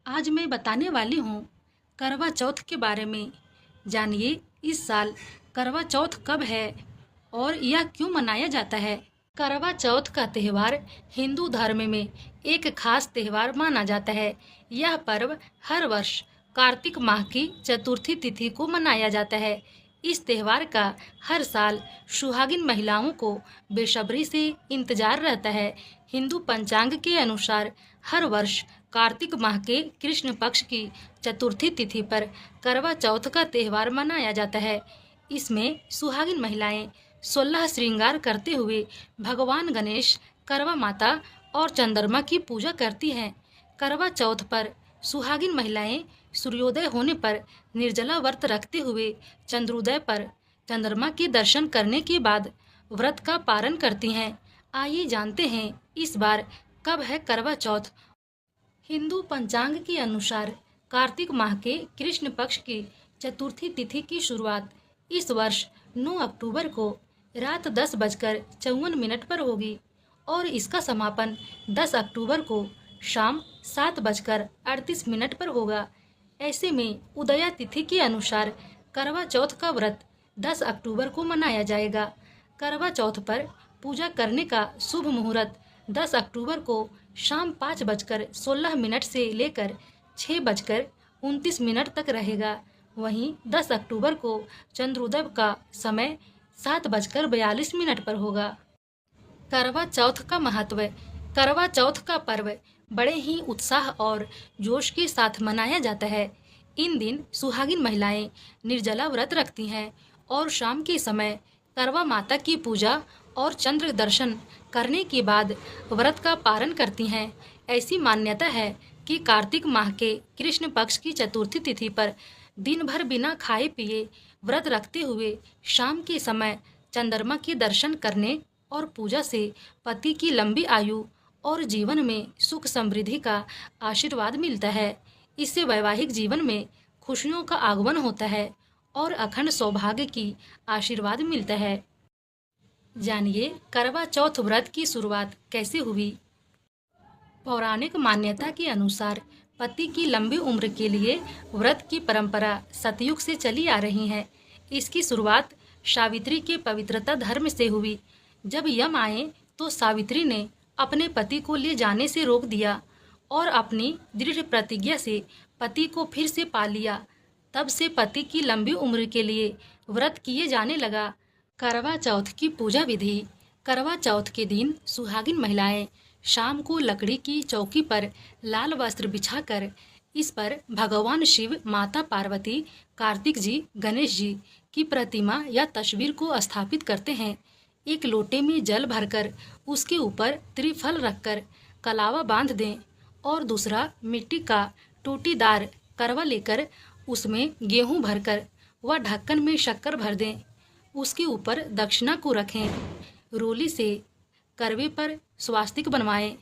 आज मैं बताने वाली हूँ करवा चौथ के बारे में। जानिए इस साल करवा चौथ कब है और यह क्यों मनाया जाता है। करवा चौथ का त्यौहार हिंदू धर्म में एक खास त्यौहार माना जाता है। यह पर्व हर वर्ष कार्तिक माह की चतुर्थी तिथि को मनाया जाता है। इस त्यौहार का हर साल सुहागिन महिलाओं को बेसब्री से इंतजार रहता है। हिंदू पंचांग के अनुसार हर वर्ष कार्तिक माह के कृष्ण पक्ष की चतुर्थी तिथि पर करवा चौथ का त्यौहार मनाया जाता है। इसमें सुहागिन महिलाएं 16 श्रृंगार करते हुए भगवान गणेश, करवा माता और चंद्रमा की पूजा करती हैं। करवा चौथ पर सुहागिन महिलाएं सूर्योदय होने पर निर्जला व्रत रखते हुए चंद्रोदय पर चंद्रमा के दर्शन करने के बाद व्रत का पारण करती हैं। आइए जानते हैं इस बार कब है करवा चौथ। हिंदू पंचांग के अनुसार कार्तिक माह के कृष्ण पक्ष की चतुर्थी तिथि की शुरुआत इस वर्ष 9 अक्टूबर को रात 10:54 पर होगी और इसका समापन 10 अक्टूबर को शाम 7:38 पर होगा। ऐसे में उदया तिथि के अनुसार करवा चौथ का व्रत 10 अक्टूबर को मनाया जाएगा। करवा चौथ पर पूजा करने का शुभ मुहूर्त 10 अक्टूबर को शाम 5:16 से लेकर 6:29 तक रहेगा। वहीं 10 अक्टूबर को चंद्रोदय का समय 7:42 पर होगा। करवा चौथ का महत्व। करवा चौथ का पर्व बड़े ही उत्साह और जोश के साथ मनाया जाता है। इन दिन सुहागिन महिलाएं निर्जला व्रत रखती हैं और शाम के समय करवा माता की पूजा और चंद्र दर्शन करने के बाद व्रत का पारण करती हैं। ऐसी मान्यता है कि कार्तिक माह के कृष्ण पक्ष की चतुर्थी तिथि पर दिन भर बिना खाए पिए व्रत रखते हुए शाम के समय चंद्रमा के दर्शन करने और पूजा से पति की लंबी आयु और जीवन में सुख समृद्धि का आशीर्वाद मिलता है। इससे वैवाहिक जीवन में खुशियों का आगमन होता है और अखंड सौभाग्य की आशीर्वाद मिलता है। जानिए करवा चौथ व्रत की शुरुआत कैसे हुई। पौराणिक मान्यता के अनुसार पति की लंबी उम्र के लिए व्रत की परंपरा सतयुग से चली आ रही है। इसकी शुरुआत सावित्री के पवित्रता धर्म से हुई। जब यम आए तो सावित्री ने अपने पति को ले जाने से रोक दिया और अपनी दृढ़ प्रतिज्ञा से पति को फिर से पा लिया। तब से पति की लंबी उम्र के लिए व्रत किए जाने लगा। करवा चौथ की पूजा विधि। करवा चौथ के दिन सुहागिन महिलाएं शाम को लकड़ी की चौकी पर लाल वस्त्र बिछाकर इस पर भगवान शिव, माता पार्वती, कार्तिक जी, गणेश जी की प्रतिमा या तस्वीर को स्थापित करते हैं। एक लोटे में जल भरकर उसके ऊपर त्रिफल रखकर कलावा बांध दें और दूसरा मिट्टी का टोटीदार करवा लेकर उसमें गेहूं भरकर व ढक्कन में शक्कर भर दें। उसके ऊपर दक्षिणा को रखें। रोली से करवे पर स्वास्तिक बनवाएं।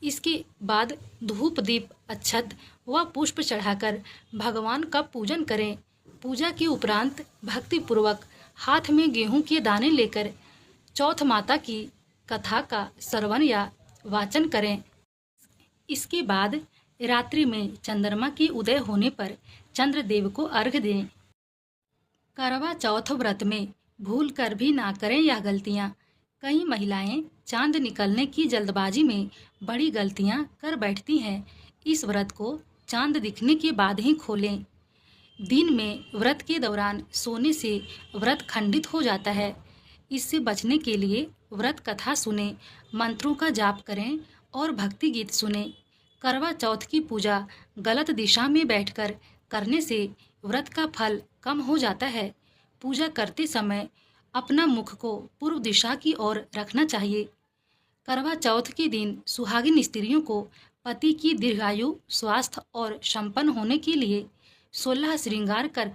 इसके बाद धूप, दीप, अक्षत व पुष्प चढ़ाकर भगवान का पूजन करें। पूजा के उपरांत भक्तिपूर्वक हाथ में गेहूं के दाने लेकर चौथ माता की कथा का श्रवण या वाचन करें। इसके बाद रात्रि में चंद्रमा के उदय होने पर चंद्रदेव को अर्घ्य दें। करवा चौथ व्रत में भूल कर भी ना करें यह गलतियाँ। कई महिलाएं चांद निकलने की जल्दबाजी में बड़ी गलतियां कर बैठती हैं। इस व्रत को चांद दिखने के बाद ही खोलें। दिन में व्रत के दौरान सोने से व्रत खंडित हो जाता है। इससे बचने के लिए व्रत कथा सुने, मंत्रों का जाप करें और भक्ति गीत सुने। करवा चौथ की पूजा गलत दिशा में बैठकर करने से व्रत का फल कम हो जाता है। पूजा करते समय अपना मुख को पूर्व दिशा की ओर रखना चाहिए। करवा चौथ के दिन सुहागिन स्त्रियों को पति की दीर्घायु, स्वास्थ्य और संपन्न होने के लिए 16 श्रृंगार कर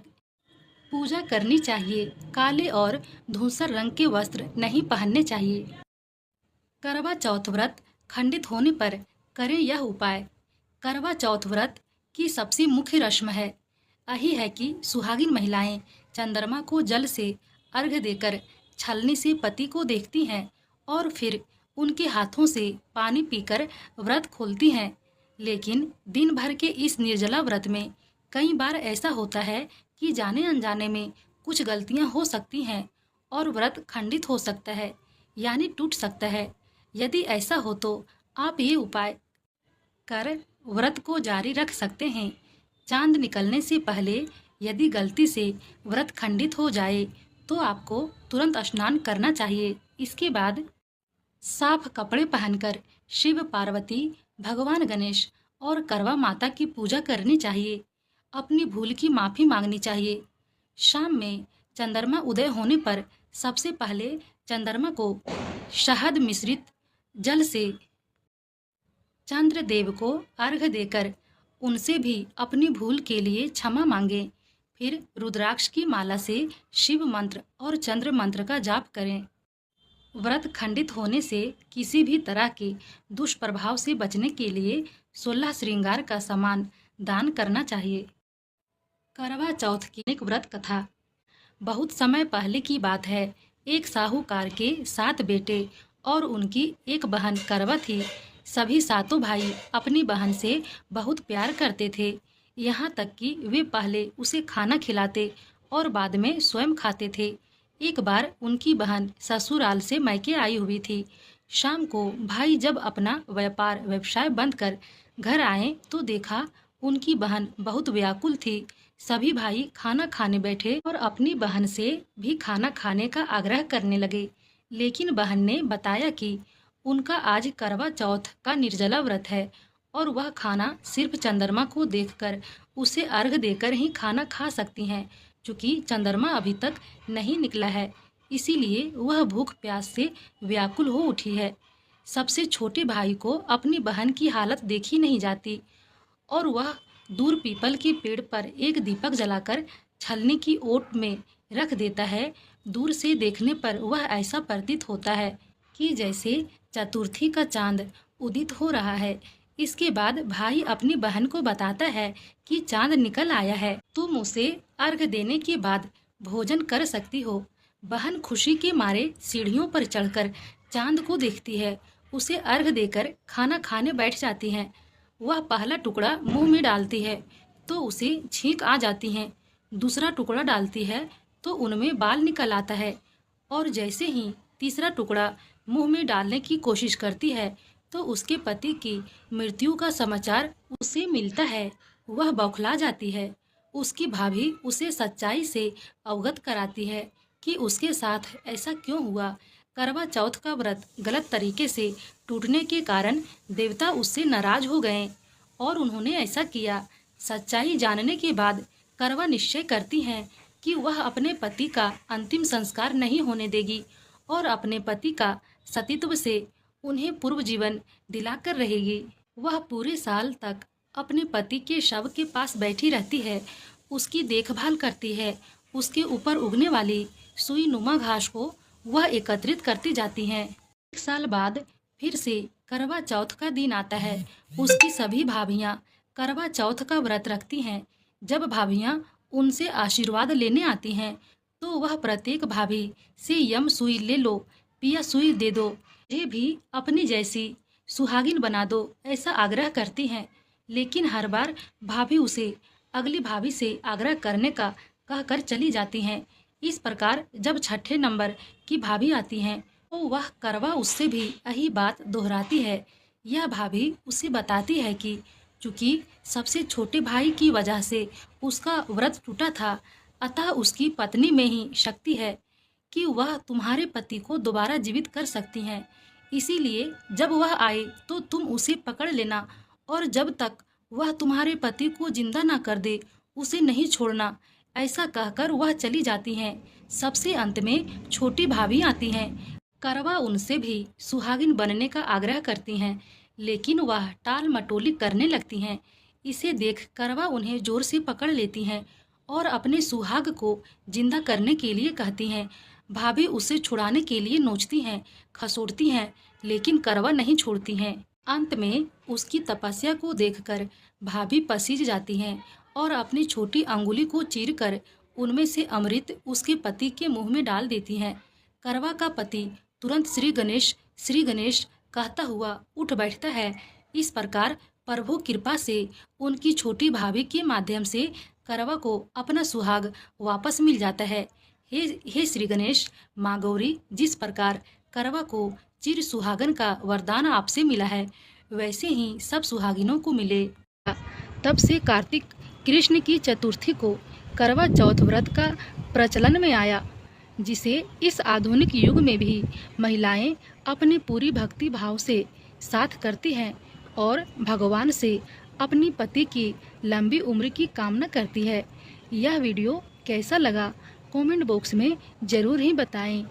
पूजा करनी चाहिए। काले और धूसर रंग के वस्त्र नहीं पहनने चाहिए। करवा चौथ व्रत खंडित होने पर करें यह उपाय। करवा चौथ व्रत की सबसे मुख्य रस्म है यही है कि सुहागिन महिलाएं चंद्रमा को जल से अर्घ्य देकर छलनी से पति को देखती हैं और फिर उनके हाथों से पानी पीकर व्रत खोलती हैं। लेकिन दिन भर के इस निर्जला व्रत में कई बार ऐसा होता है कि जाने अनजाने में कुछ गलतियां हो सकती हैं और व्रत खंडित हो सकता है, यानी टूट सकता है। यदि ऐसा हो तो आप ये उपाय कर व्रत को जारी रख सकते हैं। चांद निकलने से पहले यदि गलती से व्रत खंडित हो जाए तो आपको तुरंत स्नान करना चाहिए। इसके बाद साफ कपड़े पहनकर शिव पार्वती, भगवान गणेश और करवा माता की पूजा करनी चाहिए। अपनी भूल की माफी मांगनी चाहिए। शाम में चंद्रमा उदय होने पर सबसे पहले चंद्रमा को शहद मिश्रित जल से चंद्रदेव को अर्घ्य देकर उनसे भी अपनी भूल के लिए क्षमा मांगें। फिर रुद्राक्ष की माला से शिव मंत्र और चंद्र मंत्र का जाप करें। व्रत खंडित होने से किसी भी तरह के दुष्प्रभाव से बचने के लिए 16 श्रृंगार का सामान दान करना चाहिए। करवा चौथ की एक व्रत कथा। बहुत समय पहले की बात है। एक साहूकार के 7 बेटे और उनकी एक बहन करवा थी। सभी सातों भाई अपनी बहन से बहुत प्यार करते थे, यहाँ तक कि वे पहले उसे खाना खिलाते और बाद में स्वयं खाते थे। एक बार उनकी बहन ससुराल से मायके आई हुई थी। शाम को भाई जब अपना व्यवसाय बंद कर घर आए तो देखा उनकी बहन बहुत व्याकुल थी। सभी भाई खाना खाने बैठे और अपनी बहन से भी खाना खाने का आग्रह करने लगे, लेकिन बहन ने बताया कि उनका आज करवा चौथ का निर्जला व्रत है और वह खाना सिर्फ चंद्रमा को देखकर उसे अर्घ देकर ही खाना खा सकती हैं, क्योंकि चंद्रमा अभी तक नहीं निकला है, इसीलिए वह भूख प्यास से व्याकुल हो उठी है। सबसे छोटे भाई को अपनी बहन की हालत देखी नहीं जाती और वह दूर पीपल के पेड़ पर एक दीपक जलाकर छलनी की ओट में रख देता है। दूर से देखने पर वह ऐसा प्रतीत होता है कि जैसे चतुर्थी का चांद उदित हो रहा है। इसके बाद भाई अपनी बहन को बताता है कि चांद निकल आया है, तुम उसे अर्घ देने के बाद भोजन कर सकती हो। बहन खुशी के मारे सीढ़ियों पर चढ़कर चांद को देखती है, उसे अर्घ देकर खाना खाने बैठ जाती है। वह पहला टुकड़ा मुंह में डालती है तो उसे छींक आ जाती है, दूसरा टुकड़ा डालती है तो उनमें बाल निकल आता है और जैसे ही तीसरा टुकड़ा मुंह में डालने की कोशिश करती है तो उसके पति की मृत्यु का समाचार उसे मिलता है। वह बौखला जाती है। उसकी भाभी उसे सच्चाई से अवगत कराती है कि उसके साथ ऐसा क्यों हुआ। करवा चौथ का व्रत गलत तरीके से टूटने के कारण देवता उससे नाराज हो गए और उन्होंने ऐसा किया। सच्चाई जानने के बाद करवा निश्चय करती हैं कि वह अपने पति का अंतिम संस्कार नहीं होने देगी और अपने पति का सतीत्व से उन्हें पूर्व जीवन दिलाकर रहेगी। वह पूरे साल तक अपने पति के शव के पास बैठी रहती है, उसकी देखभाल करती है। उसके ऊपर उगने वाली सुई नुमा घास को वह एकत्रित करती जाती हैं। 1 साल बाद फिर से करवा चौथ का दिन आता है। उसकी सभी भाभियां करवा चौथ का व्रत रखती हैं। जब भाभियां उनसे आशीर्वाद लेने आती हैं तो वह प्रत्येक भाभी से यम सुई ले लो, पिया सुई दे दो, मुझे भी अपनी जैसी सुहागिन बना दो, ऐसा आग्रह करती हैं। लेकिन हर बार भाभी उसे अगली भाभी से आग्रह करने का कहकर चली जाती हैं। इस प्रकार जब 6ठे नंबर की भाभी आती हैं तो वह करवा उससे भी यही बात दोहराती है। यह भाभी उसे बताती है कि चूंकि सबसे छोटे भाई की वजह से उसका व्रत टूटा था, अतः उसकी पत्नी में ही शक्ति है कि वह तुम्हारे पति को दोबारा जीवित कर सकती हैं। इसीलिए जब वह आए तो तुम उसे पकड़ लेना और जब तक वह तुम्हारे पति को जिंदा न कर दे उसे नहीं छोड़ना। ऐसा कहकर वह चली जाती हैं। सबसे अंत में छोटी भाभी आती हैं। करवा उनसे भी सुहागिन बनने का आग्रह करती हैं, लेकिन वह टाल मटोली करने लगती हैं। इसे देख करवा उन्हें जोर से पकड़ लेती हैं और अपने सुहाग को जिंदा करने के लिए कहती हैं। भाभी उसे छुड़ाने के लिए नोचती हैं, खसोड़ती हैं, लेकिन करवा नहीं छोड़ती हैं। अंत में उसकी तपस्या को देखकर भाभी पसीज जाती हैं और अपनी छोटी अंगुली को चीरकर उनमें से अमृत उसके पति के मुंह में डाल देती हैं। करवा का पति तुरंत श्री गणेश कहता हुआ उठ बैठता है। इस प्रकार प्रभु कृपा से उनकी छोटी भाभी के माध्यम से करवा को अपना सुहाग वापस मिल जाता है। हे श्री गणेश, माँ गौरी, जिस प्रकार करवा को चिर सुहागन का वरदान आपसे मिला है, वैसे ही सब सुहागिनों को मिले। तब से कार्तिक कृष्ण की चतुर्थी को करवा चौथ व्रत का प्रचलन में आया, जिसे इस आधुनिक युग में भी महिलाएं अपनी पूरी भक्ति भाव से साथ करती हैं और भगवान से अपनी पति की लंबी उम्र की कामना करती है। यह वीडियो कैसा लगा कमेंट बॉक्स में ज़रूर ही बताएं।